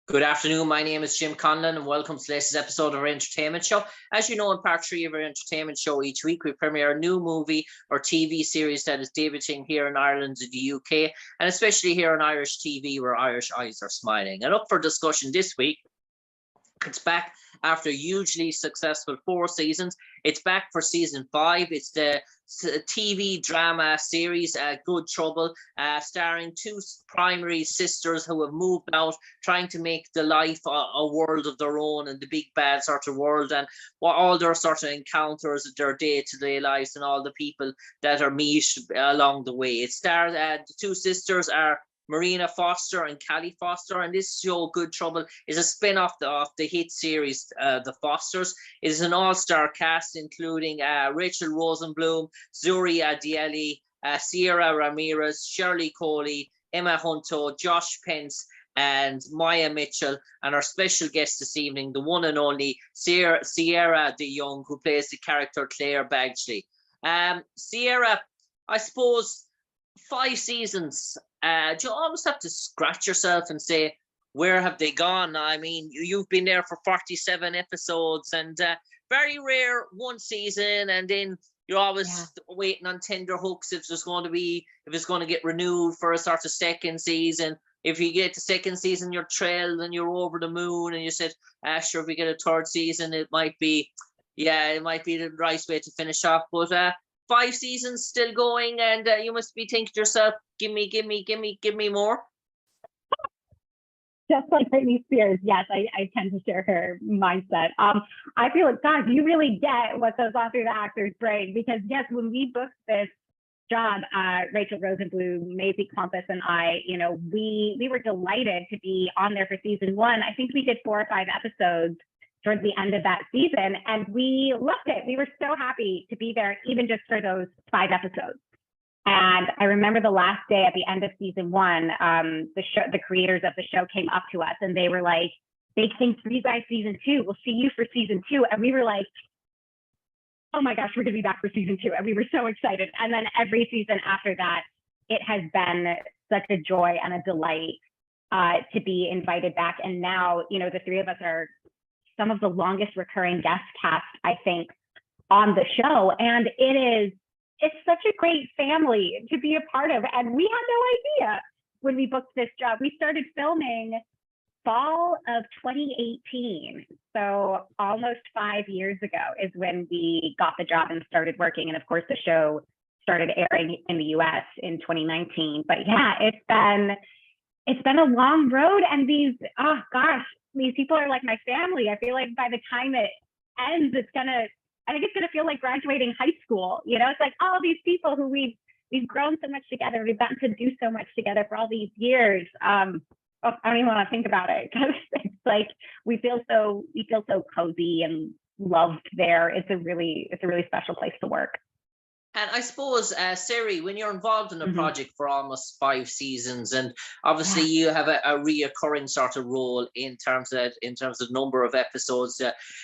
Good afternoon. My name is Jim Conlan, and welcome to this episode of our entertainment show. As you know, in part three of our entertainment show each week, we premiere a new movie or TV series that is debuting here in Ireland and the UK, and especially here on Irish TV, where Irish eyes are smiling. And up for discussion this week, it's back after hugely successful 4 seasons. It's back for season 5. It's the TV drama series, Good Trouble, starring two primary sisters who have moved out, trying to make the life a world of their own and the big bad sort of world, and what all their sort of encounters, their day-to-day lives, and all the people that are meet along the way. It stars the two sisters are Marina Foster and Callie Foster, and this show, Good Trouble, is a spin-off of the hit series, The Fosters. It is an all-star cast, including Rachel Rosenblum, Zuri Adieli, Cierra Ramirez, Shirley Coley, Emma Hunton, Josh Pence, and Maia Mitchell, and our special guest this evening, the one and only Sierra De Young, who plays the character Claire Badgley. Sierra, I suppose 5 seasons, you almost have to scratch yourself and say, where have they gone? I mean, you've been there for 47 episodes, and very rare one season, and then you're always waiting on tender hooks if it's going to get renewed for a sort of second season. If you get the second season, you're thrilled and you're over the moon, and you said, sure, if we get a third season, it might be the right way to finish off. But 5 seasons still going, and you must be thinking to yourself, give me more. Just like Britney Spears, yes, I tend to share her mindset. I feel like, God, you really get what goes on through the actor's brain, because yes, when we booked this job, Rachel Rosenblum, Maisie Compass, and I, we were delighted to be on there for season 1. I think we did 4 or 5 episodes towards the end of that season, and we loved it. We were so happy to be there, even just for those 5 episodes. And I remember the last day at the end of season 1, the creators of the show came up to us, and they were like, "Big things for you guys, season 2. We'll see you for season 2." And we were like, "Oh my gosh, we're gonna be back for season 2." And we were so excited. And then every season after that, it has been such a joy and a delight to be invited back. And now, the 3 of us are some of the longest recurring guest cast, I think, on the show. And it's such a great family to be a part of. And we had no idea when we booked this job. We started filming fall of 2018. So almost 5 years ago is when we got the job and started working. And of course, the show started airing in the US in 2019. But yeah, it's been a long road. And these people are like my family. I feel like by the time it ends, I think it's gonna feel like graduating high school. It's like all these people who we've grown so much together. We've gotten to do so much together for all these years. I don't even want to think about it, because it's like we feel so cozy and loved there. It's a really special place to work. And I suppose, Seri, when you're involved in a project for almost 5 seasons, and obviously you have a reoccurring sort of role in terms of number of episodes,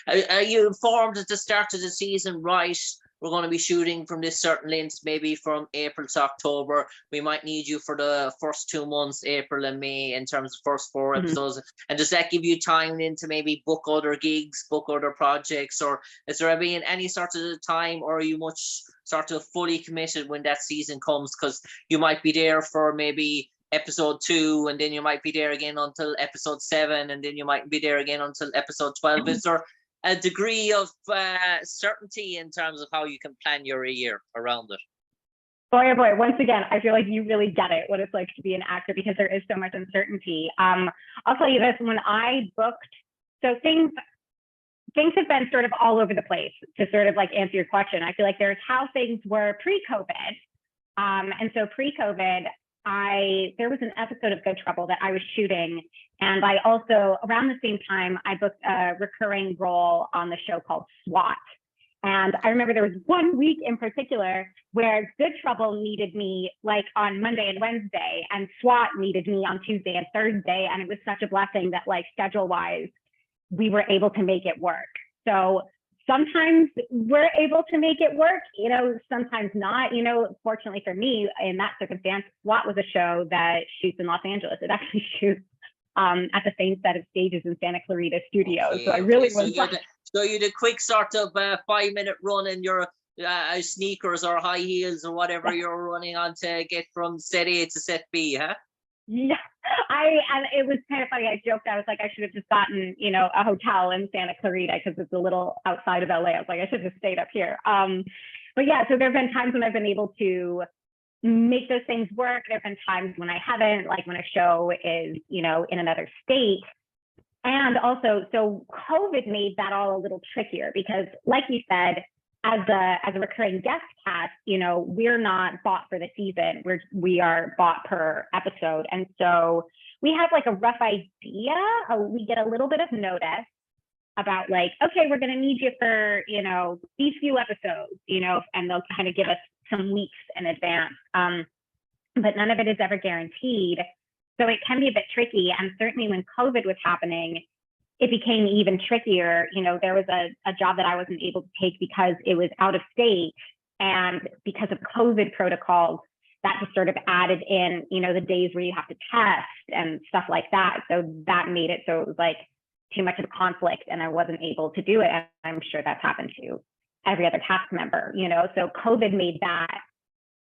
are you informed at the start of the season, right, we're going to be shooting from this certain length, maybe from April to October. We might need you for the first 2 months, April and May, in terms of first 4 episodes. And does that give you time then to maybe book other gigs, book other projects, or is there been any sort of time, or are you much sort of fully committed when that season comes? Because you might be there for maybe episode 2, and then you might be there again until episode 7, and then you might be there again until episode 12. Is there a degree of certainty in terms of how you can plan your year around it? Boy, oh boy, once again, I feel like you really get it, what it's like to be an actor, because there is so much uncertainty. I'll tell you this, when I booked, so things have been sort of all over the place, to sort of like answer your question. I feel like there's how things were pre-COVID. And so pre-COVID, there was an episode of Good Trouble that I was shooting, and I also, around the same time, I booked a recurring role on the show called SWAT. And I remember there was one week in particular where Good Trouble needed me like on Monday and Wednesday, and SWAT needed me on Tuesday and Thursday. And it was such a blessing that, like, schedule-wise, we were able to make it work. So sometimes we're able to make it work, sometimes not. Fortunately for me, in that circumstance, SWAT was a show that shoots in Los Angeles. It actually shoots at the same set of stages in Santa Clarita Studios. Okay, So I really so was. you did a quick sort of 5-minute run in your sneakers or high heels or whatever you're running on to get from set A to set B, huh? Yeah, and it was kind of funny. I joked, I was like, I should have just gotten, a hotel in Santa Clarita because it's a little outside of LA. I was like, I should have stayed up here. But yeah, so there have been times when I've been able to make those things work. There have been times when I haven't, like when a show is, in another state. And also, so COVID made that all a little trickier because, like you said, as a recurring guest cast, we're not bought for the season. We are bought per episode. And so we have like a rough idea. We get a little bit of notice about like, okay, we're going to need you for, these few episodes, and they'll kind of give us some weeks in advance. But none of it is ever guaranteed. So it can be a bit tricky. And certainly when COVID was happening, it became even trickier. There was a job that I wasn't able to take because it was out of state. And because of COVID protocols, that just sort of added in, the days where you have to test and stuff like that. So that made it so it was like too much of a conflict and I wasn't able to do it. And I'm sure that's happened to every other cast member, so COVID made that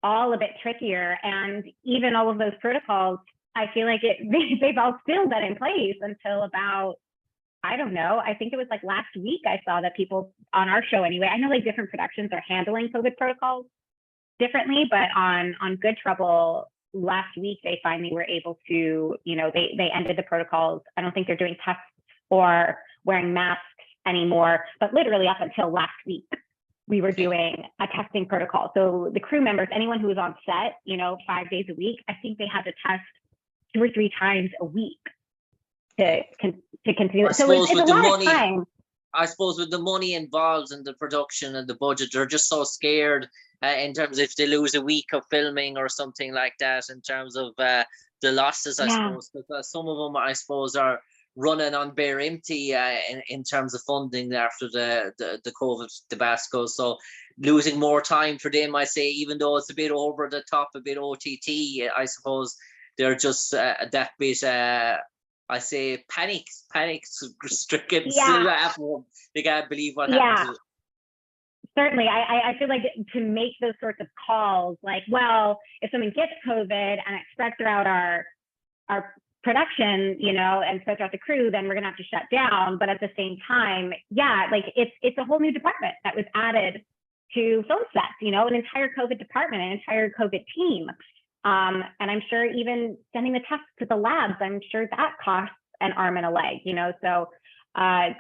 all a bit trickier. And even all of those protocols, I feel like they've all still been in place until about, I don't know, I think it was like last week I saw that people on our show anyway, I know like different productions are handling COVID protocols differently, but on Good Trouble last week, they finally were able to, they ended the protocols. I don't think they're doing tests or wearing masks anymore, but literally up until last week, we were doing a testing protocol. So the crew members, anyone who was on set, 5 days a week, I think they had to test 2 or 3 times a week to continue. So it's a lot of time. I suppose with the money involved in the production and the budget, they're just so scared in terms of if they lose a week of filming or something like that, in terms of the losses, I suppose, because some of them, I suppose, are running on bare empty in terms of funding after the COVID debacle. So losing more time for them, I say, even though it's a bit over the top, a bit OTT, I suppose they're just that bit, I say, panic stricken. Yeah. They can't believe what happened. Certainly. I feel like to make those sorts of calls, like, well, if someone gets COVID and it spreads throughout our production, and spreads throughout the crew, then we're gonna have to shut down. But at the same time, like it's a whole new department that was added to film sets, an entire COVID department, an entire COVID team. And I'm sure even sending the tests to the labs, I'm sure that costs an arm and a leg, so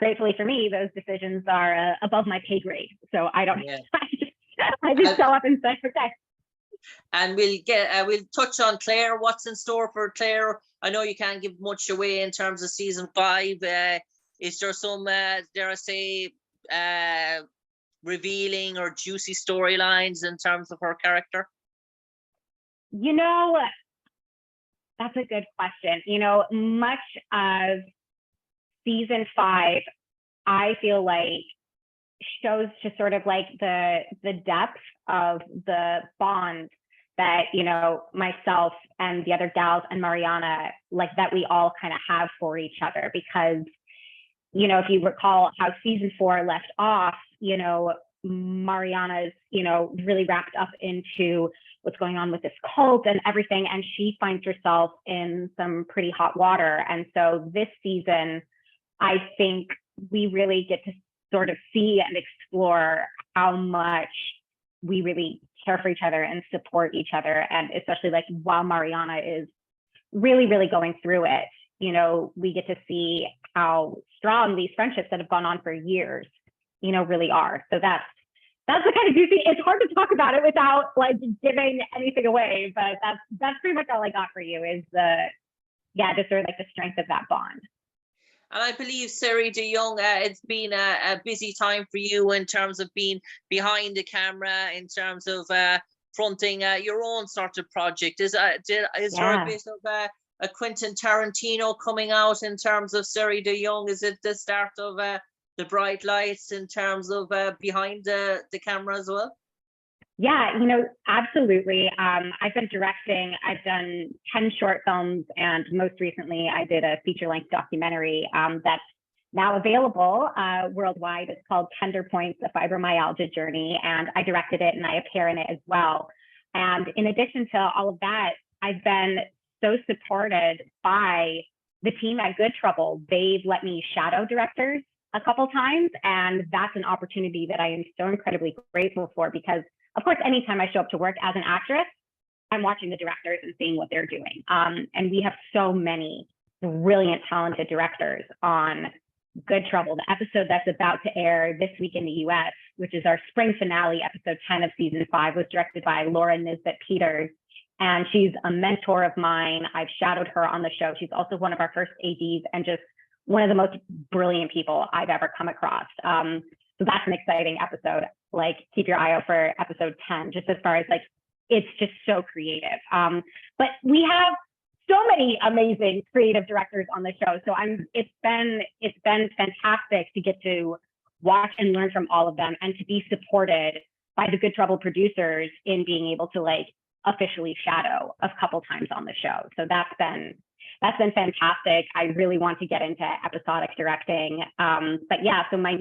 gratefully for me, those decisions are above my pay grade. So I don't, I just show up and say, okay. And we'll touch on Claire. What's in store for Claire? I know you can't give much away in terms of season 5. Is there some, dare I say, revealing or juicy storylines in terms of her character? That's a good question. Much of season 5, I feel like shows just sort of like the depth of the bond that, myself and the other gals and Mariana, like that we all kind of have for each other. Because, if you recall how season 4 left off, Mariana's, really wrapped up into what's going on with this cult and everything. And she finds herself in some pretty hot water. And so this season, I think we really get to sort of see and explore how much we really care for each other and support each other. And especially like while Mariana is really, really going through it, we get to see how strong these friendships that have gone on for years, really are. So that's the kind of juicy, it's hard to talk about it without like giving anything away, but that's pretty much all I got for you is just sort of like the strength of that bond. And I believe, Seri De Young, it's been a busy time for you in terms of being behind the camera, in terms of fronting your own sort of project. Is there a bit of a Quentin Tarantino coming out in terms of Seri De Young? Is it the start of the bright lights in terms of behind the camera as well? Yeah, absolutely. I've been directing. I've done 10 short films, and most recently I did a feature-length documentary that's now available worldwide. It's called Tender Points, A Fibromyalgia Journey, and I directed it and I appear in it as well. And in addition to all of that, I've been so supported by the team at Good Trouble. They've let me shadow directors a couple times, and that's an opportunity that I am so incredibly grateful for, because of course, anytime I show up to work as an actress, I'm watching the directors and seeing what they're doing. And we have so many brilliant, talented directors on Good Trouble. The episode that's about to air this week in the US, which is our spring finale, episode 10 of season 5, was directed by Laura Nisbet Peters. And she's a mentor of mine. I've shadowed her on the show. She's also one of our first ADs and just one of the most brilliant people I've ever come across. So that's an exciting episode. Like, keep your eye out for episode 10, just as far as like, it's just so creative. But we have so many amazing creative directors on the show. So it's been fantastic to get to watch and learn from all of them, and to be supported by the Good Trouble producers in being able to like officially shadow a couple times on the show. So that's been fantastic. I really want to get into episodic directing. But yeah, so my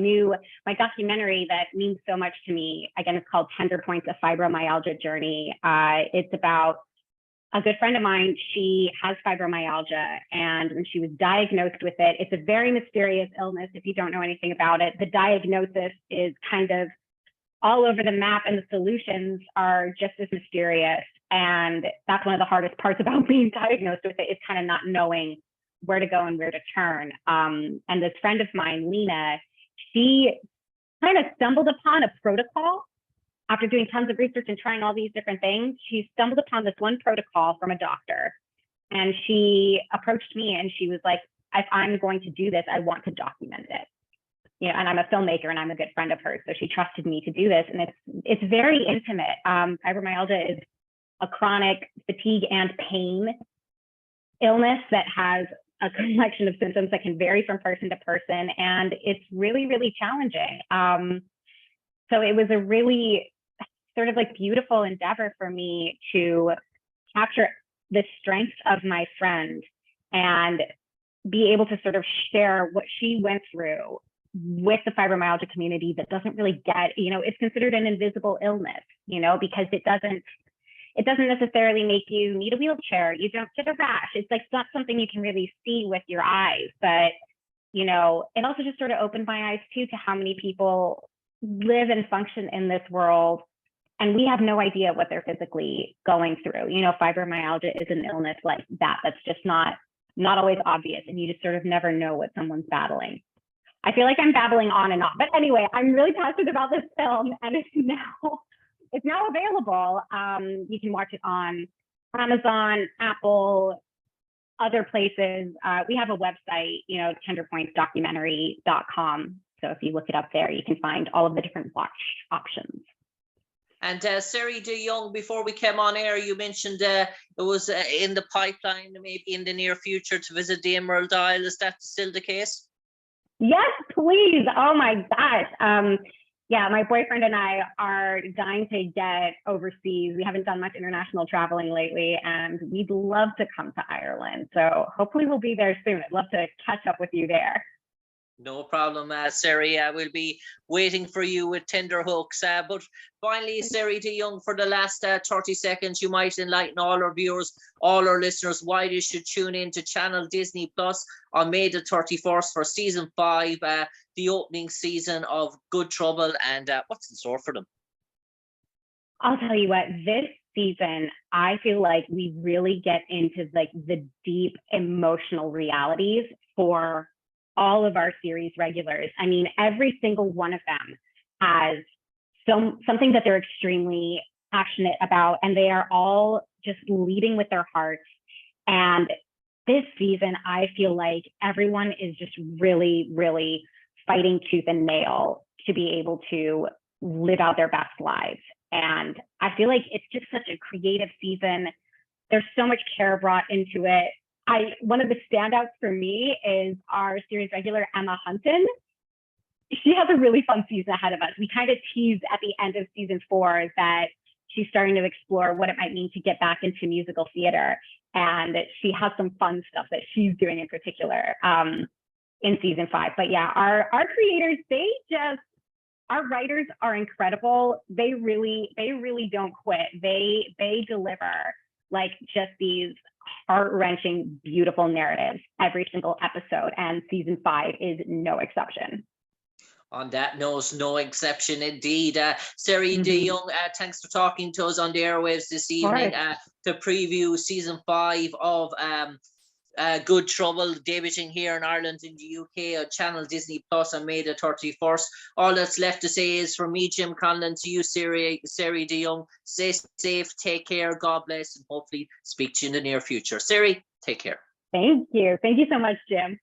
documentary that means so much to me, again, it's called Tender Points, A Fibromyalgia Journey. It's about a good friend of mine. She has fibromyalgia, and when she was diagnosed with it, it's a very mysterious illness if you don't know anything about it. The diagnosis is kind of all over the map, and the solutions are just as mysterious. And that's one of the hardest parts about being diagnosed with it, is kind of not knowing where to go and where to turn. And this friend of mine, Lena, she kind of stumbled upon a protocol after doing tons of research and trying all these different things. She stumbled upon this one protocol from a doctor, and she approached me and she was like, if I'm going to do this, I want to document it. And I'm a filmmaker and I'm a good friend of hers. So she trusted me to do this. And it's very intimate. Fibromyalgia is a chronic fatigue and pain illness that has a collection of symptoms that can vary from person to person. And it's really, really challenging. So it was a really sort of like beautiful endeavor for me to capture the strength of my friend and be able to sort of share what she went through with the fibromyalgia community that doesn't really get, it's considered an invisible illness, because it doesn't necessarily make you need a wheelchair. You don't get a rash. It's like not something you can really see with your eyes, but it also just sort of opened my eyes too to how many people live and function in this world, and we have no idea what they're physically going through. Fibromyalgia is an illness like that that's just not always obvious, and you just sort of never know what someone's battling. I feel like I'm babbling on and on, but anyway, I'm really passionate about this film, and it's now available. You can watch it on Amazon, Apple, other places. We have a website, tenderpointsdocumentary.com. So if you look it up there, you can find all of the different watch options. And Seri De Young, before we came on air, you mentioned it was in the pipeline, maybe in the near future, to visit the Emerald Isle. Is that still the case? Yes, please. Oh my gosh. Yeah, my boyfriend and I are dying to get overseas. We haven't done much international traveling lately, and we'd love to come to Ireland. So hopefully we'll be there soon. I'd love to catch up with you there. No problem, Seri. We'll be waiting for you with tender hooks. But finally, Seri De Young, for the last 30 seconds, you might enlighten all our viewers, all our listeners, why they should tune in to Channel Disney Plus on May the 31st for season 5, the opening season of Good Trouble, and what's in store for them? I'll tell you what, this season, I feel like we really get into like the deep emotional realities for all of our series regulars. I mean, every single one of them has something that they're extremely passionate about, and they are all just leading with their hearts. And this season, I feel like everyone is just really, really fighting tooth and nail to be able to live out their best lives. And I feel like it's just such a creative season. There's so much care brought into it. One of the standouts for me is our series regular, Emma Hunton. She has a really fun season ahead of us. We kind of teased at the end of season 4 that she's starting to explore what it might mean to get back into musical theater. And she has some fun stuff that she's doing in particular in season 5. But yeah, our creators, our writers are incredible. They really don't quit. They deliver like just these heart-wrenching, beautiful narratives every single episode. And season 5 is no exception. On that note, no exception indeed. Seri De Young, thanks for talking to us on the airwaves this evening to preview season 5 of Good Trouble, debuting here in Ireland in the UK on Channel Disney Plus on May the 31st. All that's left to say is from me, Jim Conlan, to you, Seri De Young, stay safe, take care, God bless, and hopefully speak to you in the near future. Seri, take care. Thank you. Thank you so much, Jim.